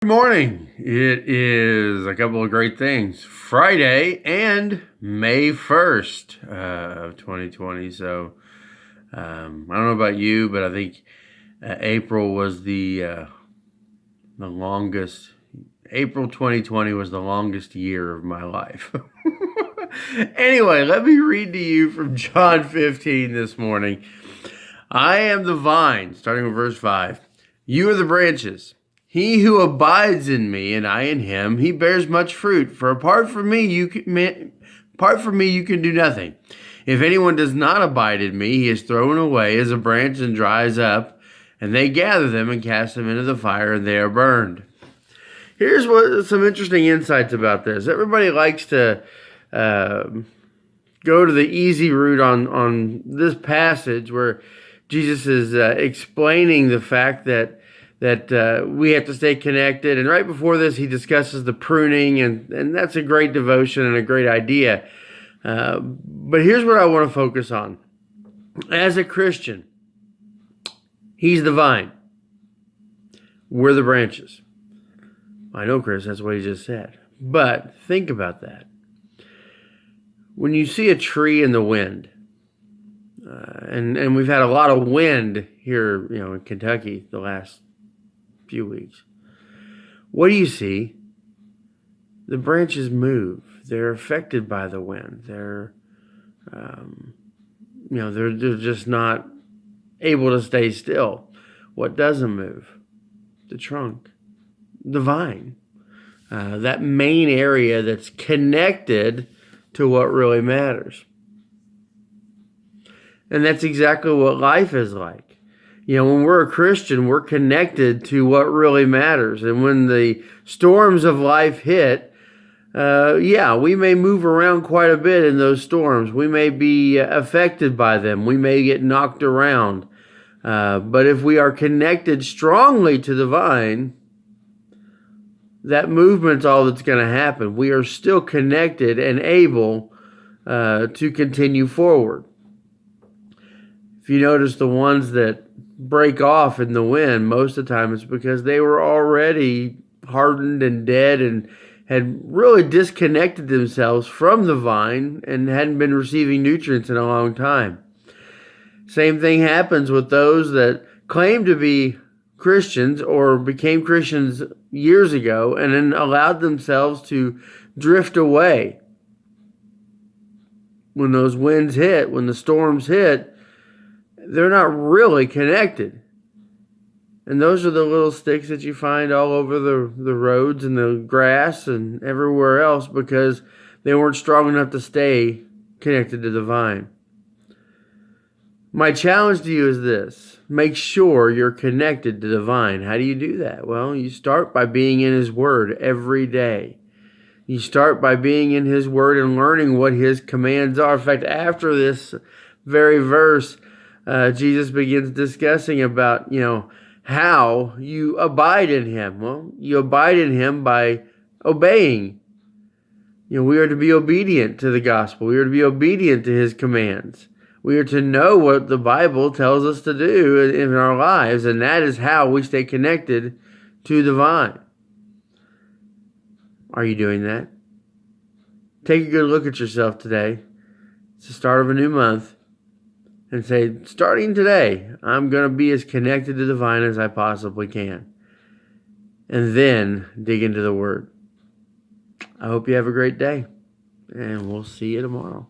Good morning. It is a couple of great things. Friday and May 1st of 2020. So I don't know about you, but I think April was the longest. April 2020 was the longest year of my life. Anyway, let me read to you from John 15 this morning. I am the vine, starting with verse 5. You are the branches. He who abides in me and I in him, he bears much fruit. For apart from me, you can do nothing. If anyone does not abide in me, he is thrown away as a branch and dries up, and they gather them and cast them into the fire, and they are burned. Here's some interesting insights about this. Everybody likes to go to the easy route on this passage where Jesus is explaining the fact that we have to stay connected. And right before this, he discusses the pruning, and that's a great devotion and a great idea. But here's what I want to focus on. As a Christian, he's the vine. We're the branches. I know, Chris, that's what he just said. But think about that. When you see a tree in the wind, and we've had a lot of wind here, in Kentucky the last few weeks. What do you see? The branches move. They're affected by the wind. They're just not able to stay still. What doesn't move? The trunk, the vine, that main area that's connected to what really matters. And that's exactly what life is like. When we're a Christian, we're connected to what really matters. And when the storms of life hit, we may move around quite a bit in those storms. We may be affected by them. We may get knocked around. But if we are connected strongly to the vine, that movement's all that's going to happen. We are still connected and able to continue forward. If you notice the ones that break off in the wind, most of the time it's because they were already hardened and dead and had really disconnected themselves from the vine and hadn't been receiving nutrients in a long time. Same thing happens with those that claim to be Christians or became Christians years ago and then allowed themselves to drift away. When those winds hit, when the storms hit, they're not really connected. And those are the little sticks that you find all over the roads and the grass and everywhere else because they weren't strong enough to stay connected to the vine. My challenge to you is this. Make sure you're connected to the vine. How do you do that? Well, you start by being in His Word every day. You start by being in His Word and learning what His commands are. In fact, after this very verse, Jesus begins discussing about, how you abide in Him. Well, you abide in Him by obeying. We are to be obedient to the gospel. We are to be obedient to His commands. We are to know what the Bible tells us to do in our lives, and that is how we stay connected to the vine. Are you doing that? Take a good look at yourself today. It's the start of a new month. And say, starting today, I'm going to be as connected to the vine as I possibly can. And then dig into the Word. I hope you have a great day. And we'll see you tomorrow.